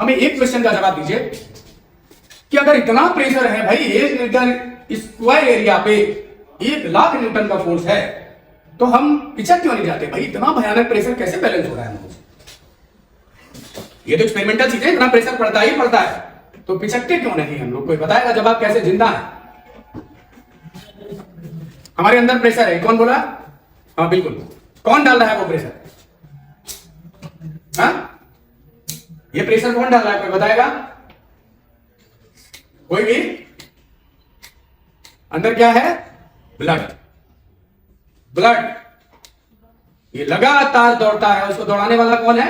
हमें एक क्वेश्चन का जवाब दीजिए कि अगर इतना प्रेशर है भाई 1 मीटर स्क्वायर एरिया पे 1,00,000 न्यूटन का फोर्स है, तो हम पिछड़ क्यों नहीं जाते भाई? इतना भयानक प्रेशर कैसे बैलेंस हो रहा है? ये तो एक्सपेरिमेंटल चीज है, इतना प्रेशर पड़ता ही पड़ता है, तो पिछड़ते क्यों नहीं हम लोग? कोई बताएगा जवाब कैसे जिंदा है? हमारे अंदर प्रेशर है, कौन बोला? हाँ बिल्कुल, कौन डाल रहा है वो प्रेशर? हाँ, ये प्रेशर कौन डाल रहा है? कोई बताएगा? कोई भी? अंदर क्या है? ब्लड। ब्लड ये लगातार दौड़ता है, उसको दौड़ाने वाला कौन है?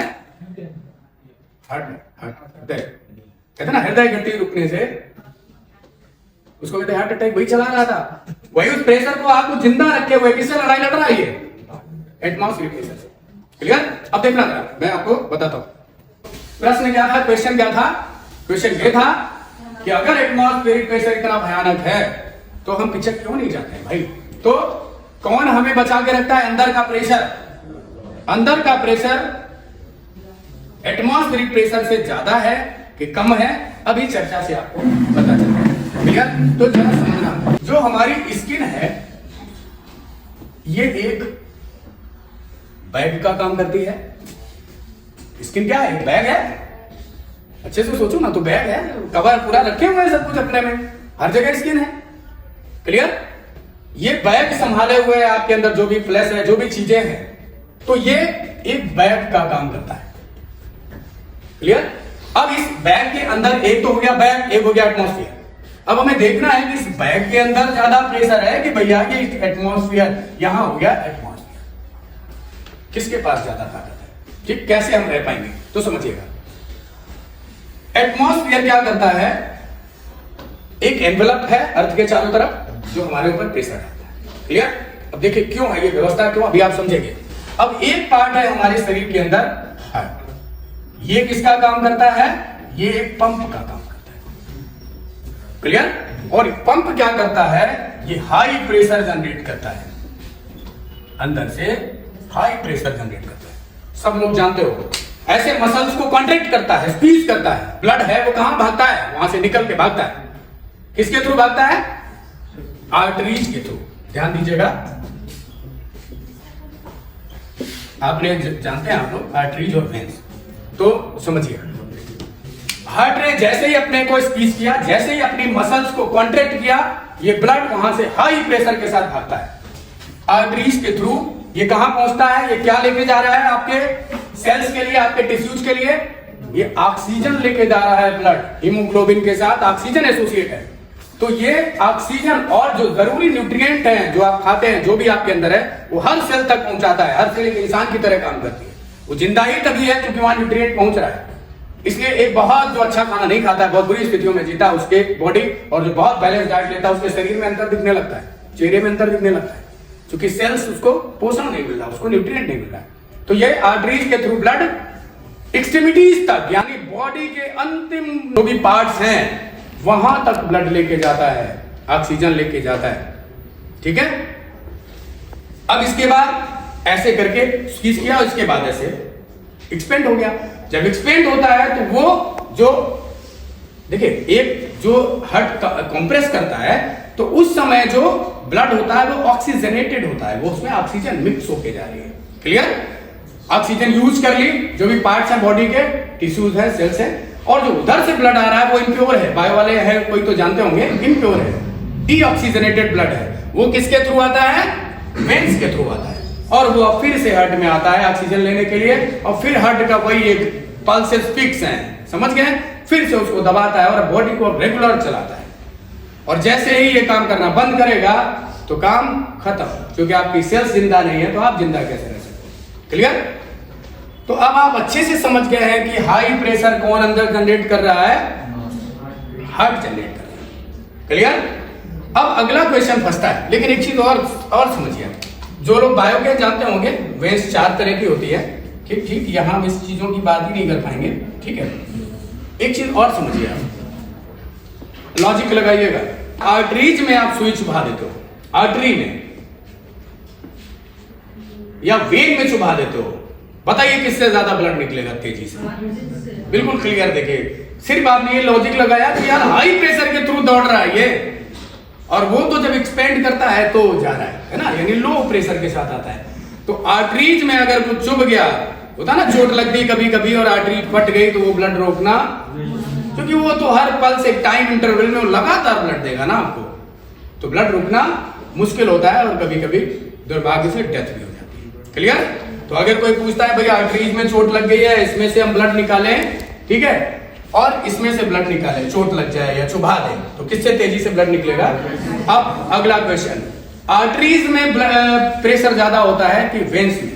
हृदय। कहते ना हृदय गति रुकने से उसको कहते हार्ट अटैक। वही चला रहा था, वही उस प्रेशर को आपको जिंदा रखे हुए किससे लड़ाई लड़ रहा है? ये एटमॉस्फेरिक प्रेशर से। क्लियर? अब देखना जरा, मैं आपको बताता हूं प्रश्न क्या था, क्वेश्चन क्या था। क्वेश्चन ये था कि अगर एटमॉस्फेरिक प्रेशर इतना भयानक है तो हम पीछे क्यों नहीं जाते हैं भाई? तो कौन हमें बचा के रखता है? अंदर का प्रेशर। अंदर का प्रेशर एटमॉस्फेरिक प्रेशर से ज्यादा है कि कम है, अभी चर्चा से आपको पता चलेगा। क्लियर? तो जरा समझना, जो हमारी स्किन है ये एक बैग का काम करती है। स्किन क्या है? बैग है। अच्छे से सोचो ना, तो बैग है, कवर पूरा रखे हुए हैं सब कुछ अपने में, हर जगह स्किन है। क्लियर? ये बैग संभाले हुए है आपके अंदर जो भी फ्लैश है, जो भी चीजें हैं, तो ये एक बैग का काम करता है। क्लियर? अब इस बैग के अंदर एक तो हो गया बैग, एक हो गया एटमॉस्फेयर। अब हमें देखना है कि इस बैग के अंदर ज्यादा प्रेशर है कि भैया ये एटमॉस्फेयर, यहां हो गया एटमॉस्फेयर, किसके पास ज्यादा ताकत है? ठीक, कैसे हम रह पाएंगे? तो समझिएगा, एटमॉस्फेयर क्या करता है? एक एनवेलप है अर्थ के चारों तरफ जो हमारे ऊपर प्रेशर डालता है। क्लियर? अब देखिए क्यों है ये व्यवस्था, क्यों, अभी आप समझेंगे। अब एक पार्ट है हमारे शरीर के अंदर हार्ट। ये किसका काम करता है? ये एक पंप का काम करता है। क्लियर? और पंप क्या करता है? ये हाई प्रेशर जनरेट करता है, अंदर से हाई प्रेशर जनरेट करता है। सब लोग जानते हो, ऐसे मसल्स को कॉन्ट्रैक्ट करता है, स्क्वीज करता है। ब्लड है वो कहां भागता है? वहां से निकल के भागता है। किसके थ्रू भागता है? आर्टरीज के थ्रू। ध्यान दीजिएगा, आपने जानते हैं आप लोग आर्टरीज और वेन्स, तो समझिए, हार्ट ने जैसे ही अपने को स्क्वीज किया, जैसे ही अपनी मसल्स को कॉन्ट्रैक्ट किया, ये ब्लड वहां से हाई प्रेशर के साथ भागता है आर्टरीज के थ्रू। ये कहां पहुंचता है? ये क्या लेके जा रहा है आपके सेल्स के लिए, आपके टिश्यूज के लिए? ये ऑक्सीजन लेके जा रहा है। ब्लड हीमोग्लोबिन के साथ ऑक्सीजन एसोसिएट है, तो ये ऑक्सीजन और जो जरूरी न्यूट्रिएंट हैं जो आप खाते हैं, जो भी आपके अंदर है, वो हर सेल तक पहुंचाता है। हर सेल एक इंसान की तरह काम करती है। वो जिंदा ही तभी है क्योंकि वहां न्यूट्रिएंट पहुंच रहा है। इसलिए एक बहुत जो अच्छा खाना नहीं खाता है, बहुत बुरी स्थितियों में जीता है, उसके बॉडी, और जो बहुत बैलेंस डाइट लेता है, उसके शरीर में अंतर दिखने लगता है, चेहरे में अंतर दिखने लगता है, क्योंकि सेल्स उसको पोषण नहीं मिल रहा, उसको न्यूट्रिएंट नहीं मिल रहा है। तो ये आर्टरीज के थ्रू ब्लड एक्सट्रीमिटीज तक, यानी बॉडी के अंतिम जो भी पार्ट्स हैं वहां तक ब्लड लेके जाता है, ऑक्सीजन लेके जाता है। ठीक है? अब इसके बाद ऐसे करके स्क्वीज किया, और इसके बाद ऐसे एक्सपेंड हो गया। जब एक्सपेंड होता है तो वो जो देखिए, एक जो हार्ट कंप्रेस करता है, तो उस समय जो ब्लड होता है वो ऑक्सीजनेटेड होता है, वो उसमें ऑक्सीजन मिक्स होके जा रही है। क्लियर? ऑक्सीजन यूज कर ली, जो भी पार्ट्स हैं बॉडी के, टिश्यूज है, सेल्स है, और जो उधर से ब्लड आ रहा है वो इम्प्योर है। बायो वाले है, कोई तो जानते होंगे, इम्प्योर है, डीऑक्सीजनेटेड ब्लड है। वो किसके थ्रू आता है? वेन्स के थ्रू आता है, और वो फिर से हार्ट में आता है ऑक्सीजन लेने के लिए, और फिर हार्ट का वही एक पल्सेस फिक्स है, समझ गए? फिर से उसको दबाता है और बॉडी को रेगुलर चलाता है। और जैसे ही ये काम करना बंद करेगा तो काम खत्म, क्योंकि आपकी सेल्स जिंदा नहीं है, तो आप जिंदा कैसे रह सकते? क्लियर? तो अब आप अच्छे से समझ गए हैं कि हाई प्रेशर कौन अंदर जनरेट कर रहा है? हार्ट जनरेट कर रहा है। क्लियर? अब अगला क्वेश्चन फंसता है, लेकिन एक चीज और समझिए, जो लोग बायो के जानते होंगे, वेन्स 4 तरह की होती है। ठीक ठीक, यहां हम इस चीजों की बात ही नहीं कर पाएंगे। ठीक है, एक चीज और समझिए, आप लॉजिक लगाइएगा। आर्टरीज में आप सुई चुभा देते हो, आर्टरी में या वेन में चुभा देते हो, बताइए किससे ज्यादा ब्लड निकलेगा तेजी से? बिल्कुल क्लियर। देखिए, सिर्फ आपने ये लॉजिक लगाया कि यार हाई प्रेशर के थ्रू दौड़ रहा है ये, और वो तो जब एक्सपेंड करता है तो जा रहा है ना, यानी लो प्रेशर के साथ आता है। तो आर्टरीज में अगर कुछ चुभ गया, होता ना चोट लग गई कभी कभी और आर्टरी फट गई, तो वो ब्लड रोकना, क्योंकि वो तो हर पल से टाइम इंटरवल में वो लगातार ब्लड देगा ना आपको, तो ब्लड रुकना मुश्किल होता है और कभी कभी दुर्भाग्य से डेथ भी हो जाती है। क्लियर? तो अगर कोई पूछता है भैया आर्टरीज में चोट लग गई है, इसमें से हम ब्लड निकालें, ठीक है, और इसमें से ब्लड निकालें, चोट लग जाए या चुभा दे, तो किससे तेजी से ब्लड निकलेगा? अब अगला क्वेश्चन, आर्टरीज में प्रेशर ज्यादा होता है कि वेन्स में?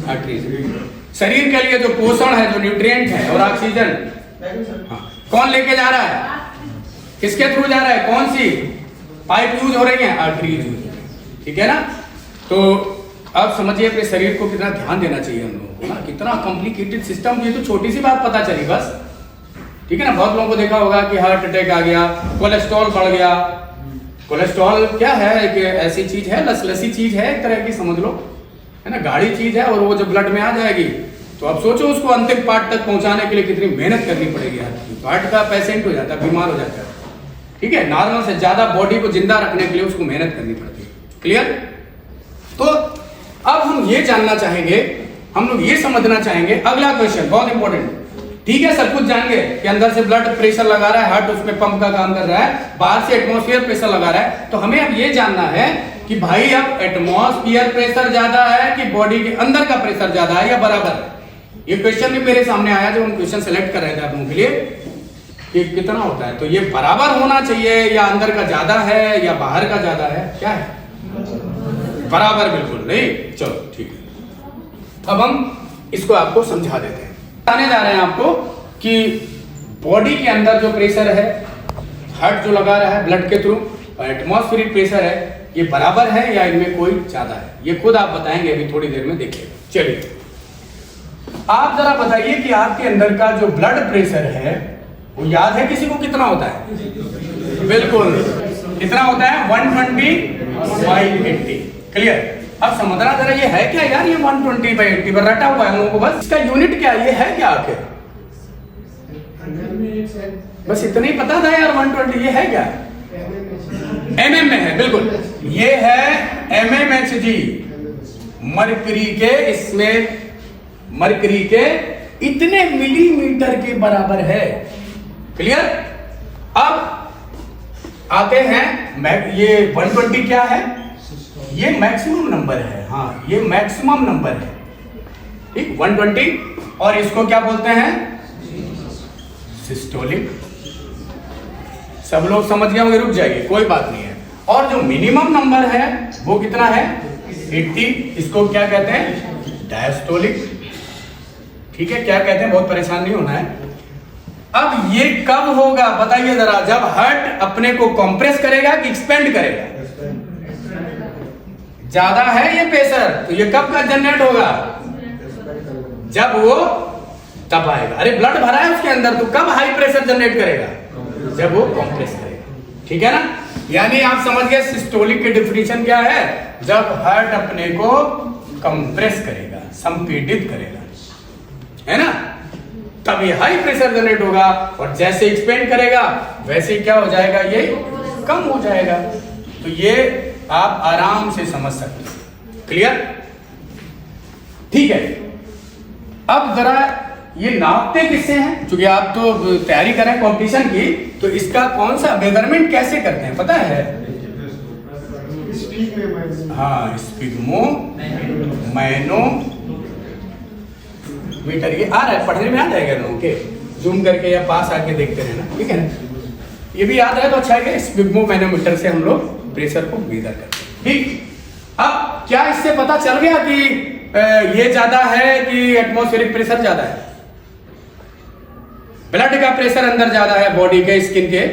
आर्टरीज। शरीर के लिए जो पोषण है, जो न्यूट्रिएंट है और ऑक्सीजन, हाँ, कौन लेके जा रहा है? किसके थ्रू जा रहा है? कौन सी पाइप यूज हो रही है? आर्टरीज यूज हो रही है, ठीक है ना? तो अब समझिए अपने शरीर को कितना ध्यान देना चाहिए हम लोगों को ना, कितना कॉम्प्लिकेटेड सिस्टम। ये तो छोटी सी बात पता चली बस, ठीक है ना? बहुत लोगों को देखा होगा कि हार्ट अटैक आ गया, कोलेस्ट्रॉल बढ़ गया। कोलेस्ट्रॉल क्या है? एक ऐसी चीज है, लसलसी चीज है एक तरह की, समझ लो, है ना, गाढ़ी चीज है, और वो जब ब्लड में आ जाएगी तो अब सोचो उसको अंतिम पार्ट तक पहुंचाने के लिए कितनी मेहनत करनी पड़ेगी। हार्ट का पेशेंट हो जाता है, बीमार हो जाता है, ठीक है, नॉर्मल से ज्यादा बॉडी को जिंदा रखने के लिए उसको मेहनत करनी पड़ती है। क्लियर? तो अब हम ये जानना चाहेंगे, हम लोग ये समझना चाहेंगे, अगला क्वेश्चन बहुत इंपॉर्टेंट, ठीक है, सब कुछ जान गए कि अंदर से ब्लड प्रेशर लगा रहा है, हार्ट उसमें पंप का काम कर रहा है, बाहर से एटमॉस्फेयर प्रेशर लगा रहा है, तो हमें अब ये जानना है कि भाई अब एटमॉस्फेयर प्रेशर ज्यादा है कि बॉडी के अंदर का प्रेशर ज्यादा है या बराबर है? ये क्वेश्चन भी मेरे सामने आया जब हम क्वेश्चन सेलेक्ट कर रहे थे आप लोगों के लिए कि कितना होता है, तो ये बराबर होना चाहिए, या अंदर का ज्यादा है या बाहर का ज्यादा है, क्या है? बराबर, बिल्कुल नहीं। चलो ठीक है, अब हम इसको आपको समझा देते हैं। बताने जा रहे हैं आपको कि बॉडी के अंदर जो प्रेशर है, हार्ट जो लगा रहा है ब्लड के थ्रू, और एटमॉस्फेरिक प्रेशर है, ये बराबर है या इनमें कोई ज्यादा है? ये खुद आप बताएंगे अभी थोड़ी देर में, देखिए। चलिए आप जरा बताइए कि आपके अंदर का जो ब्लड प्रेशर है वो याद है किसी को कितना होता है? बिल्कुल, कितना होता है? 120/80। क्लियर? अब समझना जरा ये है क्या यार, ये 120/80 पर रटा हुआ है हम लोगों को, बस इसका यूनिट क्या ये है क्या आखिर? बस इतना ही पता था यार, 120 ये है क्या? mm में है, बिल्कुल, ये है mmHg, मरकरी के, इसमें मरकरी के इतने मिलीमीटर के बराबर है। क्लियर? अब आते हैं, ये 120 क्या है? ये मैक्सिमम नंबर है, हाँ ये मैक्सिमम नंबर है, ठीक, 120, और इसको क्या बोलते हैं? सिस्टोलिक। सब लोग समझ गए होंगे, रुक जाइए, कोई बात नहीं है। और जो मिनिमम नंबर है वो कितना है? 80, इसको क्या कहते हैं? डायस्टोलिक। ठीक है, क्या कहते हैं? बहुत परेशान नहीं होना है। अब ये कब होगा बताइए जरा, जब हार्ट अपने को कंप्रेस करेगा कि एक्सपेंड करेगा? ज्यादा है ये प्रेशर, तो ये कब का जनरेट होगा? जब वो तब आएगा। अरे ब्लड भरा है उसके अंदर, तो कब हाई प्रेशर जनरेट करेगा? जब वो कंप्रेस करेगा, ठीक है ना? यानी आप समझ गए सिस्टोलिक के डेफिनेशन क्या है? जब हार्ट अपने को कंप्रेस करेगा, संपीड़ित करेगा, है ना, तब ये हाई प्रेशर जनरेट होगा, और जैसे एक्सपेंड करेगा वैसे क्या हो जाएगा? ये कम हो जाएगा। तो ये आप आराम से समझ सकते हैं। क्लियर? ठीक है, अब जरा ये नापते किससे हैं? क्योंकि आप तो तैयारी कर रहे हैं कंपटीशन की, तो इसका कौन सा मेजरमेंट कैसे करते हैं पता है? हाँ, स्पिग्मो मैनो मीटर। ये आ रहा है, पढ़ने में आ जाएगा लोगों के, जूम करके या पास आके देखते रहना, ठीक है ना? ये भी याद है तो अच्छा है। स्पिग्मो मैनोमीटर से हम लोग प्रेशर को मेजर करते हैं, ठीक। अब क्या इससे पता चल गया कि ये ज्यादा है कि एटमॉस्फेरिक प्रेशर ज्यादा है? ब्लड का प्रेशर अंदर ज्यादा है बॉडी के, स्किन के,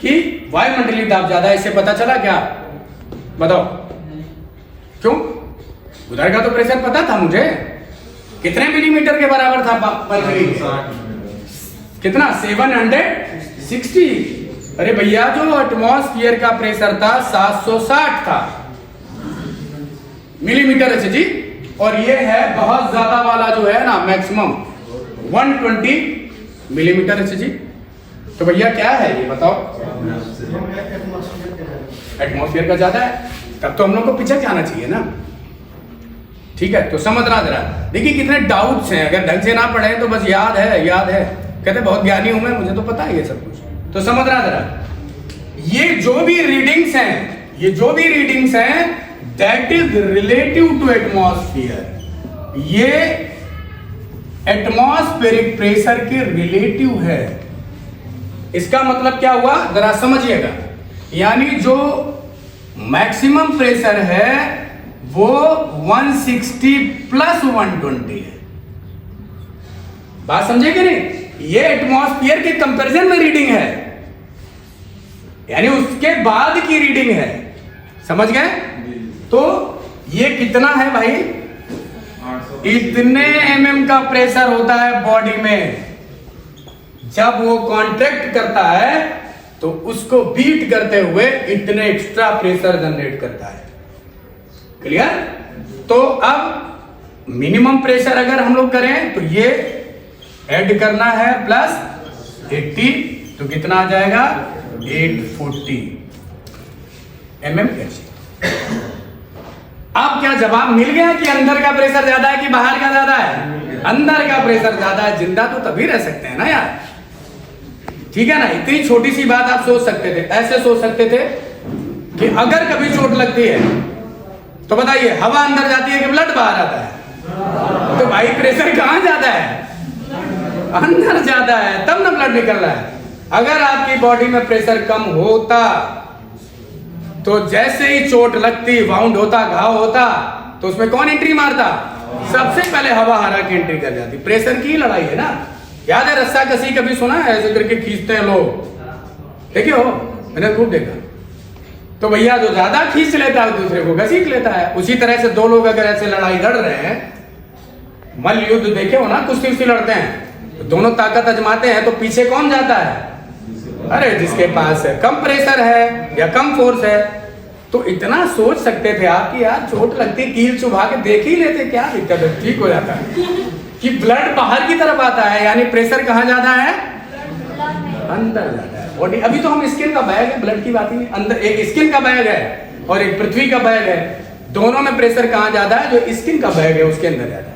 कि वायुमंडलीय दाब ज्यादा है, इससे पता चला क्या? बताओ क्यों? उधर का तो प्रेशर पता था मुझे, कितने मिलीमीटर के बराबर था? कितना? 760। अरे भैया, जो एटमॉस्फेयर का प्रेशर था 760 था मिलीमीटर है जी, और ये है बहुत ज्यादा वाला जो है ना मैक्सिमम 120 मिलीमीटर एचजी। तो भैया क्या है ये बताओ? एटमॉस्फेयर का ज्यादा है, तब तो हम लोग को पीछे जाना चाहिए ना। ठीक है, तो समझना जरा। देखिए कितने डाउट्स हैं, अगर ढंग से ना पढ़े तो बस याद है कहते बहुत ज्ञानी हूं मैं, मुझे तो पता है ये सब कुछ। तो समझना जरा, ये जो भी रीडिंग्स हैं that is relative to atmosphere. ये एटमॉस्फेरिक प्रेशर के रिलेटिव है। इसका मतलब क्या हुआ जरा समझिएगा, यानी जो मैक्सिमम प्रेशर है वो 160 प्लस 120 है। बात समझे कि नहीं? ये एटमॉस्फेयर के कंपैरिजन में रीडिंग है, यानी उसके बाद की रीडिंग है। समझ गए? तो ये कितना है भाई? इतने mm का प्रेशर होता है बॉडी में। जब वो कॉन्ट्रैक्ट करता है तो उसको बीट करते हुए इतने एक्स्ट्रा प्रेशर जनरेट करता है। क्लियर? तो अब मिनिमम प्रेशर अगर हम लोग करें तो ये ऐड करना है प्लस 80, तो कितना आ जाएगा? 840 mm। अब क्या जवाब मिल गया कि अंदर का प्रेशर ज्यादा है कि बाहर का ज्यादा है? अंदर का प्रेशर ज्यादा है। जिंदा तो तभी रह सकते हैं ना यार, ठीक है ना? इतनी छोटी सी बात आप सोच सकते थे, ऐसे सोच सकते थे कि अगर कभी चोट लगती है तो बताइए हवा अंदर जाती है कि ब्लड बाहर आता है? तो भाई प्रेशर कहां ज्यादा है? अंदर ज्यादा है, तब ना ब्लड निकल रहा है। अगर आपकी बॉडी में प्रेशर कम होता तो जैसे ही चोट लगती, वाउंड होता, घाव होता, तो उसमें कौन एंट्री मारता? सबसे पहले हवा हरा की एंट्री कर जाती। प्रेशर की लड़ाई है ना। याद है रस्सा कसी कभी सुना है? ऐसे करके खींचते हैं लोग, देखे हो? मैंने खूब देखा। तो भैया जो ज्यादा खींच लेता है दूसरे को घसीट लेता है। उसी तरह से दो लोग अगर ऐसे लड़ाई लड़ रहे हैं, मल्ल युद्ध देखे हो ना, कुश्ती लड़ते हैं, तो दोनों ताकत आजमाते हैं, तो पीछे कौन जाता है? अरे जिसके पास है कम प्रेशर है या कम फोर्स है। तो इतना सोच सकते थे आप कि यार चोट लगती, कील चुभा के देख ही लेते, क्या दिक्कत है, ठीक हो जाता है। कि ब्लड बाहर की तरफ आता है, यानी प्रेशर कहाँ ज्यादा है? अंदर ज्यादा है। बॉडी अभी तो हम स्किन का बैग है, ब्लड की बात ही नहीं। अंदर एक स्किन का बैग है और एक पृथ्वी का बैग है, दोनों में प्रेशर कहाँ ज्यादा है? जो स्किन का बैग है उसके अंदर ज्यादा है।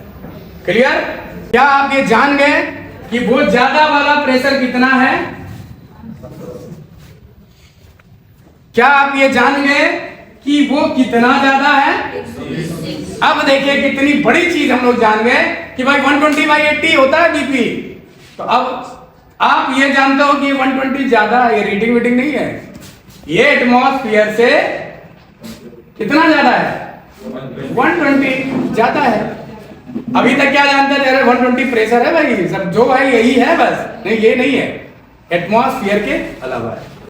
क्लियर? क्या आप ये जान गए कि वो ज्यादा वाला प्रेशर कितना है? क्या आप ये जान गए कि वो कितना ज्यादा है? अब देखिए कितनी बड़ी चीज हम लोग जान गए कि भाई 120/80 होता है बीपी। तो अब आप ये जानते हो कि 120 ज्यादा है, ये रीडिंग वीडिंग नहीं है, ये एटमॉस्फेयर से कितना ज्यादा है? 120 ज्यादा है। अभी तक क्या जानते थे? अरे 120 प्रेशर है भाई, सब जो भाई यही है बस। नहीं, ये नहीं है, एटमॉस्फेयर के अलावा है।